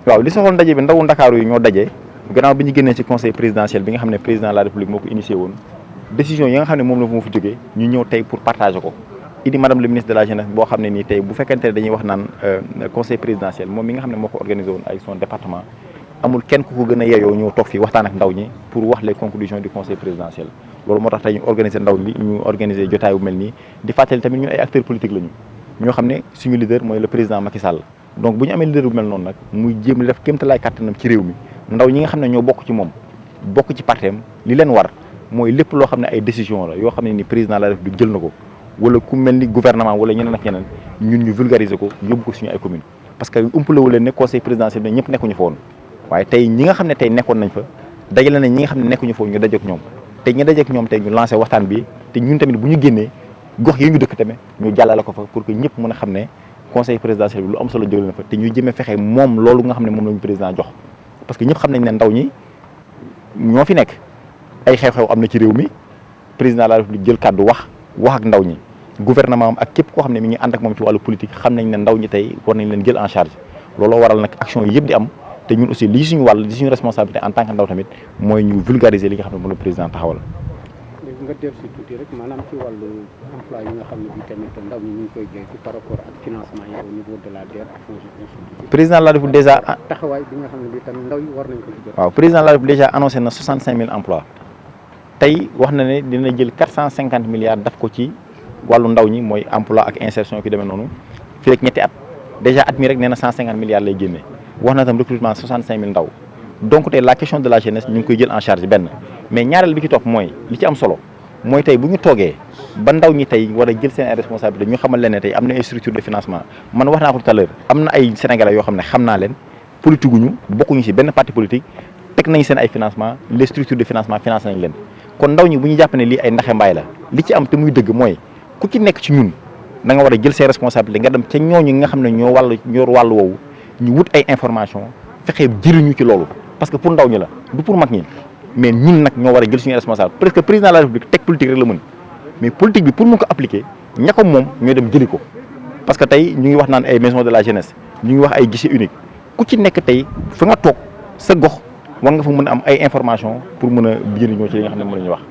waaw li soxoon ndaje bi ndawu Ndakaaru yi ñoo daje gannaaw bi ñu génnee ci conseil présidentiel bi nga xam ne président de la république moo ko initié woon décision yi nga xam ne moom la moo fi jógee ñu ñëw tey pour partager ko indi madame le ministre de la jeunesse boo xam ne nii tey bu fekkente ne dañuy wax naan conseil présidentiel moom mi nga xam ne moo ko organisé woon ay son département amul kenn ku ko gën a yeyoo ñëw toog fii waxtaan ak ndaw ñi pour wax les conclusions du conseil présidentiel loolu moo tax tey ñu organiser ndaw li ñu organiser jotaay bu mel nii di fàttali tamit ñun ay acteurs politiques lañu ñoo xam ne suñu leader mooy le président Macky Sall donc bu ñu amee leader bu mel noonu nag muy jéem def kéemtalaay kàttanam ci réew mi ndaw ñi nga xam ne ñoo bokk ci moom bokk ci parteem li leen war mooy lépp loo xam ne ay décision la yoo xam ne ni président de la République jël na ko wala ku mel ni gouvernement wala ñeneen ak ñeneen ñun ñu vulgariser ko yóbbu ko suñu ay communes parce que umpalewu leen ne conseil présidentiel bi ñëpp nekkuñu fa woon waaye tey ñi nga xam ne tey nekkoon nañ fa dajale nañ ñi nga xam ne nekkuñu fa woon ñu dajeek ñoom te ñu dajeek ñoom tey ñu lancé waxtaan bi te ñun tamit bu ñu génnee gox yi ñu dëkk tamit ñu jàllale ko fa pour que ñëpp mën a xam ne conseil présidentiel bi lu am solo jóge na fa te ñu jëmee fexe moom loolu nga xam ne moom la ñu président jox parce que ñëpp xam nañ ne ndaw ñi ñoo fi nekk ay xew-xew am na ci réew mi président de la république jël kàddu wax ak ndaw ñi gouvernement am ak képp koo xam ne mi ngi ànd ak moom ci wàllu politique xam nañ ne ndaw ñi tey war nañ leen jël en charge looloo waral nag action yi yëpp di am te ñun aussi lii suñu wàll li suñu responsabilité en tant que ndaw tamit mooy ñu vulgariser li nga xam ne moom la président taxawal. léegi nga def si tuuti rek maanaam ci wàllu emploi yi nga xam ne bi tamit ndaw ñi ñu ngi koy joytu par rapport ak financement yi au niveau de la DER ak fonds président de la République déjà taxawaay bi nga xam ne bi tamit ndaw yi war nañ ko ci jot. waaw président de la République déjà annoncé na 65 000 emplois tey wax na ne dina jël 450 milliards daf ko ci wàllu ndaw ñi mooy emploi ak insertion ki demee noonu fii rek ñetti at déjà at mi rek nee na 150 milliards lay génne wax na tam recrutement 65 000 ndaw donc tey la question de la jeunesse ñu ngi koy jël en charge benn mais ñaareel bi ci topp mooy li ci am solo mooy tey bu ñu toogee ba ndaw ñi tey war a jël seen ay responsabilité ñu xamal leen ne tey am na ay structure de financement man wax naa ko tout à l'heure am na ay sénégalais yoo xam ne xam naa leen politique guñu bokkuñu ci benn parti politique teg nañ seen ay financement les structures de financement financé nañ leen kon ndaw ñi bu ñu jàpp ne lii ay ndaxe mbaay la li ci am te muy dëgg mooy ku ci nekk ci ñun da nga war a jël ses responsabilités nga dem ca ñooñu nga xam ne ñoo wàllu woowu ñu wut ay information fexe jëriñu ci loolu parce que pour ndaw ñi la du pour mag ñi mais ñun nag ñoo war a jël suñu responsable parce que président de la république teg politique rek la mën mais politique bi pour mun ko appliquer ña ko moom ñoo dem jëli ko parce que tey ñu ngi wax naan ay maison de la jeunesse ñu ngi wax ay guichet unique ku ci nekk tey fa nga toog sa gox war nga fa mën a am ay information pour mën a jëriñoo ci li nga xam ne mën nañu wax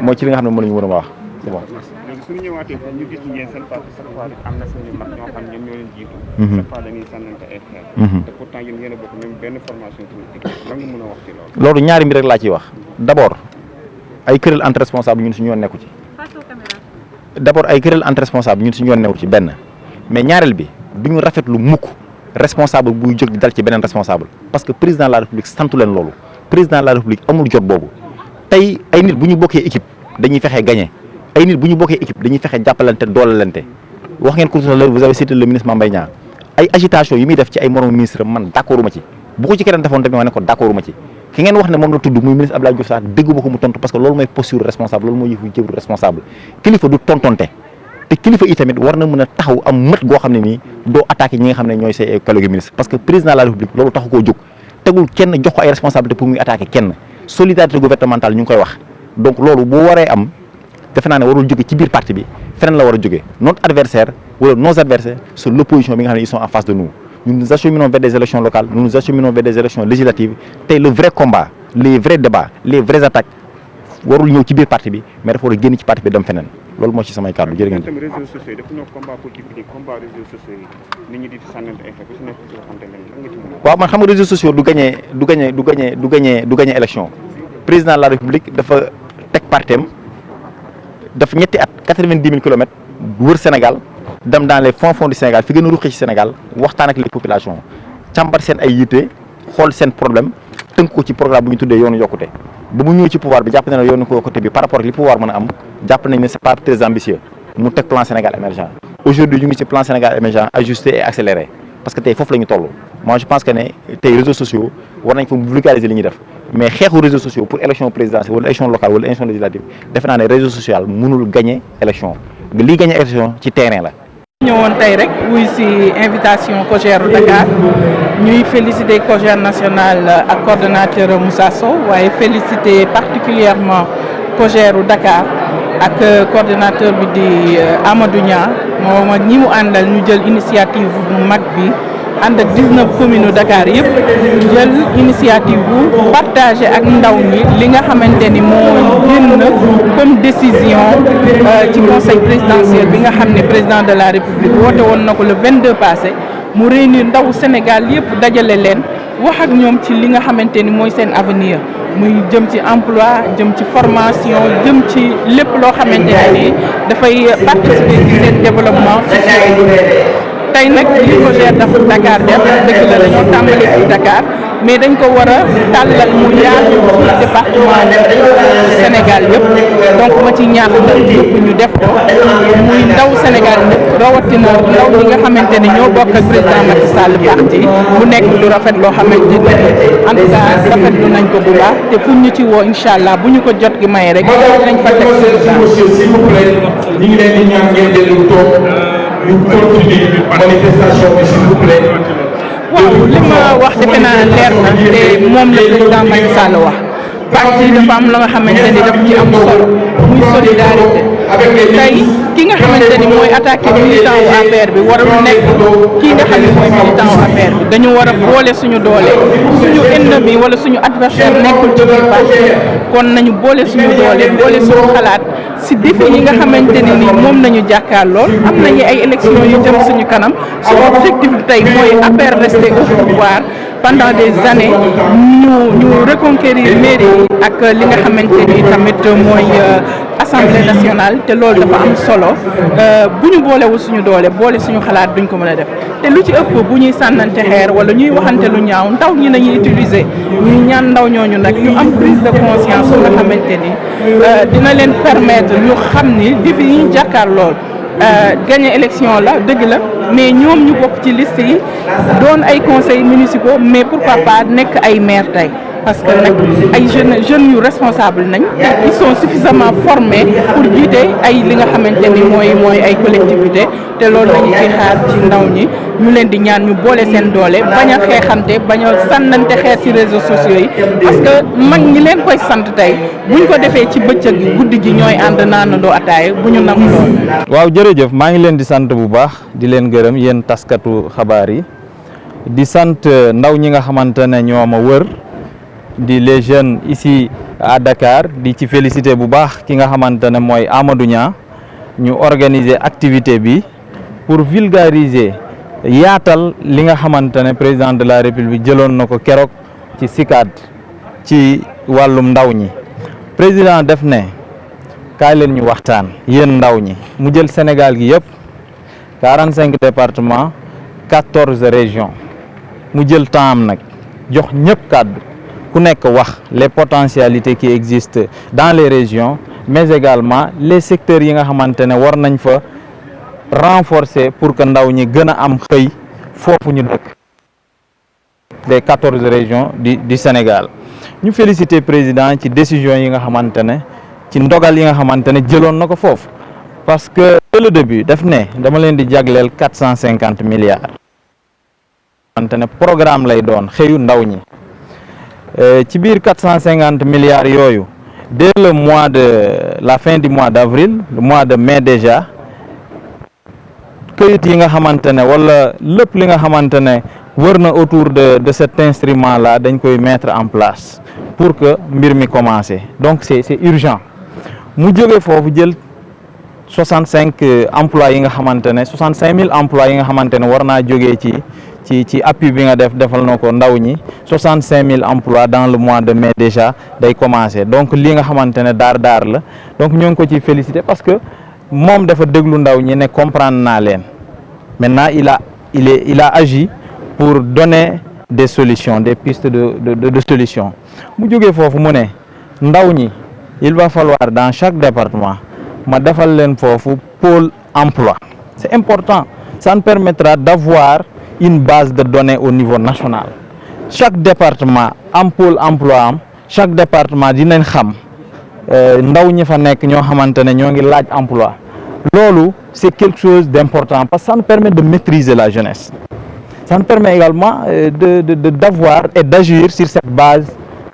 mooy ci li nga xam ne mën nañu mën a wax c'est bon. léegi suñu ñëwaatee foofu ñu gis ñu yéen seen parti chaque fois am na suñu mag ñoo xam ñoom ñoo leen jiitu. chaque fois dañuy sànnante ay xeer. te pourtant yéen yéen a bokk même benn formation politique lan nga mën a wax ci loolu. loolu ñaari mbir rek laa ciy wax d'abord ay kuréel entre responsable ñun suñu yoon nekku ci. d'abord ay kuréel entre responsable ñun suñu yoon nekku ci benn mais ñaareel bi duñu rafetlu mukk responsable buy jóg di dal ci beneen responsable parce que président de la république santu leen loolu président de la république amul jot boobu tey ay nit bu ñu bokkee équipe dañuy fexe gagné ay nit bu ñu bokkee équipe dañuy fexe jàppalante doolalante wax ngeen ko tout à l'heure vous avez cité le ministre Mame Mbaye Niang ay agitation yi muy def ci ay moromu ministre man d'accord ma ci bu ko ci keneen defoon tamit ma ne ko d'accord ma ci ki ngeen wax ne moom la tudd muy ministre Abdoulaye Diouf Sarr dégguma ko mu tontu parce que loolu mooy posture responsable loolu mooy yëfu jëru responsable kilifa du tontonte te kilifa yi tamit war na mën a taxaw am mët goo xam ne nii doo attaqué ñi nga xam ne ñooy say collègues ministres parce que président de la république loolu taxu koo jóg tegul kenn jox ko ay responsabilité pour muy attaqué kenn solidarité gouvernementale ñu ngi koy wax donc loolu boo waree am defe naa ne warul jóge ci biir parti bi feneen la war a jóge notre adversaire wala nos adversaires c'est l'opposition bi nga xam ne ils sont en face de nous nous acheminons vers des élections locales nous nous acheminons vers des élections législatives tey le vrai combat les vrais débats les vraies attaques warul ñëw ci biir parti bi mais dafa war a génn ci parti bi dem feneen loolu moo ci samay kàddu jërë ngeen tamit réseaux sociaux yi dafa ñoo combat politique bi combat réseaux sociaux yi nit ñi di sànnante ay xeer ku si nekk ci waxante leen lan nga ci mën a waaw man xam nga réseaux sociaux du gagné élection président de la république dafa teg partem daf ñetti at 90 000 kilomètres wër Sénégal dem dans les fonds du Sénégal fi gën a ruqi ci Sénégal waxtaan ak les populations càmbar seen ay yitte xool seen problème tënk ko ci programme bu ñu tuddee yoonu yokkute ba mu ñëw ci pouvoir bi jàpp na ne yoonu yokkute bi par rapport ak li pouvoir mën a am jàpp nañ ne c'est pas très ambitieux mu teg plan Sénégal émergent aujourd'hui ñu ngi ci plan Sénégal émergent ajusté et accéléré parce que tey foofu la ñu toll moi je pense que ne tey réseaux sociaux war nañ fa vulgariser li ñuy def mais xeexu réseaux sociaux pour élection présidentielle wala élection locale wala élection législative defe naa ne réseau social mënul gagner élection lii gagner élection ci terrain la. ñëwoon tey rek wuy ci invitation Cojer de Dakar ñuy féliciter Cojer national ak coordonnateur Moussa Sow waaye féliciter particulièrement Cojer de Dakar ak coordonnateur bi di Amadou Niang moom ak ñi mu àndal ñu jël initiative bu mag bi ànd ak 19 communes Dakar yëpp jël initiative bu partager ak ndaw ñi li nga xamante ni moo génn comme décision ci conseil présidentiel bi nga xam ne président de la république woote woon na ko le 22 passé mu réunir ndaw Sénégal yëpp dajale leen wax ak ñoom ci li nga xamante ni mooy seen avenir muy jëm ci emploi jëm ci formation jëm ci lépp loo xamante ni dafay participer ci seen développement social. tey nag li Cojer de Dakar def dëgg la dañoo tàmbali ci Dakar mais dañ ko war a tàllal mu yaatu ci département Sénégal yëpp donc ma ci ñaax ndaw yëpp ñu def ko muy ndaw Sénégal yëpp rawatina ndaw ñi nga xamante ni ñoo bokk ak président Macky SALL parti bu nekk lu rafet loo xamante ni en tout cas rafetlu nañ ko bu baax te fu ñu ci woo incha allah bu ñu ko jot gi maye rek dinañ fa teg s'il vous plaît ñu ngi leen di ñaan ngeen dellu toog ñu continuer manifestation bi s'il vous plaît. waaw li ma wax defe naa leer na te moom la président Macky Sall wax parti dafa am la nga xamante ni daf ci am solo muy solidarité tey ki nga xamante ni mooy attaqué militant wu APR bi warul nekk kii nga xam ne mooy militant wu APR bi dañu war a boole suñu doole suñu ennemi wala suñu adversaire nekkul ci biir parti kon nañu boole suñu doole boole suñu xalaat si défi yi nga xamante ne ni moom nañu jàkkaar lool am nañu ay élections yu jëm suñu kanam suñu objectif tey mooy APR rester au pouvoir pendant des années ñu reconquérir mairie ak li nga xamante ni tamit mooy assemblée nationale te loolu dafa am solo bu ñu boolewul suñu doole boole suñu xalaat duñ ko mën a def te lu ci ëpp bu ñuy sànnante xeer wala ñuy waxante lu ñaaw ndaw ñi nañuy utiliser ñuy ñaan ndaw ñooñu nag ñu am prise de conscience su nga xamante ni dina leen permettre ñu xam ni défi yi ñu jàkkaar lool gagné élection la dëgg la mais ñoom ñu bokk ci liste yi doon ay conseils municipaux mais pourquoi pas nekk ay maire tey parce que nag ay jeunes yu responsable nañ ils sont suffisamment formés pour jiite ay li nga xamante ni mooy ay collectivité te loolu lañu ciy xaar ci ndaw ñi ñu leen di ñaan ñu boole seen doole bañ a xeexante bañ a sànnante xeer ci réseaux sociaux yi parce que mag ñi leen koy sant tey buñ ko defee ci bëccëg gi guddi gi ñooy ànd naanandoo ataaya bu ñu nam lool. waaw jërëjëf maa ngi leen di sant bu baax di leen gërëm yéen taskatu xabaar yi di sant ndaw ñi nga xamante ne ñoo ma wër di les jeunes ici à Dakar di ci féliciter bu baax ki nga xamante ne mooy Amadou Niang ñu organiser activité bi pour vulgariser yaatal li nga xamante ne président de la République jëloon na ko keroog ci CICAD ci wàllum ndaw ñi président def ne kaay leen ñu waxtaan yéen ndaw ñi mu jël Sénégal gi yëpp 45 départements 14 régions mu jël temps am nag jox ñëpp kàddu ku nekk wax les potentialités qui existent dans les régions mais également les secteurs yi nga xamante ne war nañ fa renforcer pour que ndaw ñi gën a am xëy foofu ñu dëkk des 14 régions du Sénégal ñu féliciter président ci décision yi nga xamante ne ci ndogal yi nga xamante ne jëloon na ko foofu parce que dès le début daf ne dama leen di jagleel 450 milliards xamante ne programme lay doon xëyu ndaw ñi ci biir 450 milliards yooyu dès le mois de la fin du mois d'avril le mois de mai déjà këyit yi nga xamante ne wala lépp li nga xamante ne wër na autour de cet instrument là dañ koy mettre en place pour que mbir mi commencer donc c'est urgent mu jóge foofu jël 65 emplois yi nga xamante ne 65 000 emplois yi nga xamante ne war naa jógee ci appui bi nga defal na ko ndaw ñi 65 000 emplois dans le mois de mai déjà day commencer donc lii nga xamante ne daar la donc ñoo ngi ko ci féliciter parce que moom dafa déglu ndaw ñi ne comprendre naa leen maintenant il a agi pour donner des solutions des pistes de solutions mu jógee foofu mu ne ndaw ñi il va falloir dans chaque département ma defal leen foofu pôle emploi c'est important ça nous permettra d'avoir une base de données au niveau national chaque département am pôle emploi am chaque département dinañ xam ndaw ñi fa nekk ñoo xamante ne ñoo ngi laaj emploi loolu c'est quelque chose d'important parce que ça nous permet de maîtriser la jeunesse ça nous permet également d'avoir et d'agir sur cette base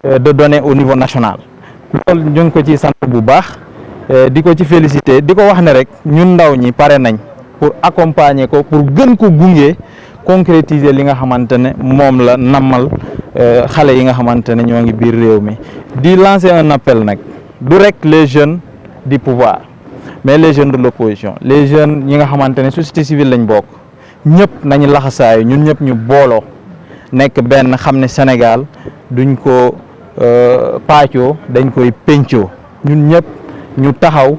de données au niveau national loolu ñu ngi ko ci sant bu baax di ko ci féliciter di ko wax ne rek ñun ndaw ñi pare nañ pour accompagner ko pour gën ko gunge concrétiser li nga xamante ne moom la nammal xale yi nga xamante ne ñoo ngi biir réew mi di lancer un appel nag du rek les jeunes du pouvoir mais les jeunes de l'opposition les jeunes ñi nga xamante ne société civile lañ bokk ñëpp nañu laxasaayu ñun ñëpp ñu booloo nekk benn xam ne Sénégal duñ ko paccoo dañ koy pencoo ñun ñëpp ñu taxaw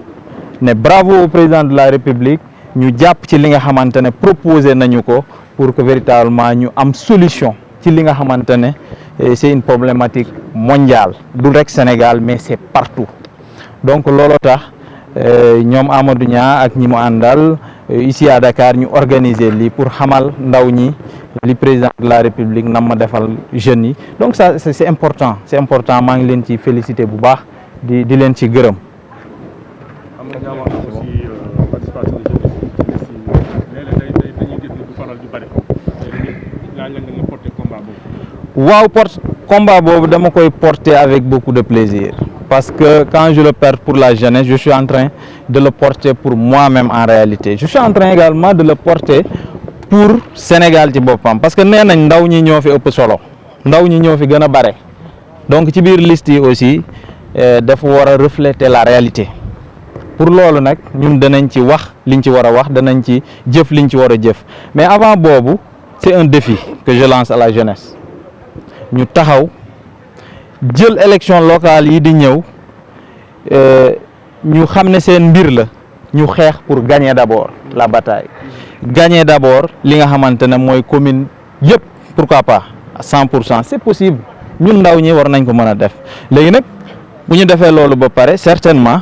ne bravo au président de la République ñu jàpp ci li nga xamante ne proposé nañu ko pour que véritablement ñu am solution ci li nga xamante ne c'est une problématique mondiale du rek Sénégal mais c'est partout donc looloo tax ñoom Amadou Niang ak ñi mu àndal ici à Dakar ñu organiser lii pour xamal ndaw ñi li président de la République nam ma defal jeunes yi donc ça c'est important maa ngi leen ci féliciter bu baax di leen ci gërëm. am na ñoo wax aussi participation de jeunesse yi léeg-léeg dañuy gis ni du faral di bari laa leen nga porter combat boobu. waaw combat boobu dama koy porter avec beaucoup de plaisir parce que quand je le porte pour la jeunesse je suis en train de le porter pour moi-même en réalité je suis en train également de le porter pour Sénégal ci boppam parce que nee nañ ndaw ñi ñoo fi ëpp solo ndaw ñi ñoo fi gën a bare donc ci biir liste yi aussi dafa war a refléter la réalité pour loolu nag ñun danañ ci wax liñ ci war a wax danañ ci jëf liñ ci war a jëf mais avant boobu c'est un défi que je lance à la jeunesse ñu taxaw jël élection locale yi di ñëw ñu xam ne seen mbir la ñu xeex pour gagner d'abord la bataille gagner d'abord li nga xamante ne mooy commune yëpp pourquoi pas à 100% c'est possible ñun ndaw ñi war nañ ko mën a def léegi nag bu ñu defee loolu ba pare certainement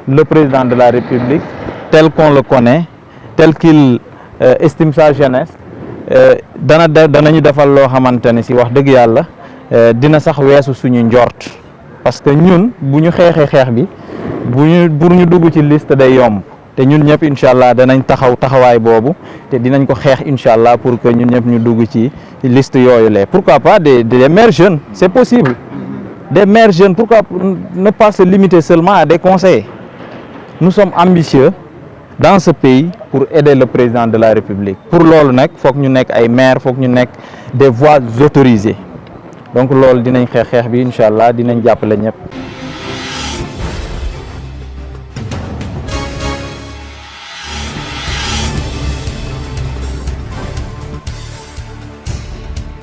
le président de la République tel qu'on le connaît tel qu'il estime sa jeunesse danañu defal loo xamante ne si wax dëgg yàlla dina sax weesu suñu njort parce que ñun bu ñu xeexee xeex bi pour ñu dugg ci liste day yomb te ñun ñëpp incha allah danañ taxawaay boobu te dinañ ko xeex incha allah pour que ñun ñëpp ñu dugg ci liste yooyu la pourquoi pas des maires jeunes c'est possible des maires jeunes pourquoi ne pas se limiter seulement à des conseillers nous sommes ambitieux dans ce pays pour aider le président de la République pour loolu nag foog ñu nekk ay maires foog ñu nekk des voix autorisées donc loolu dinañ xeex bi incha allah dinañ jàppale ñëpp.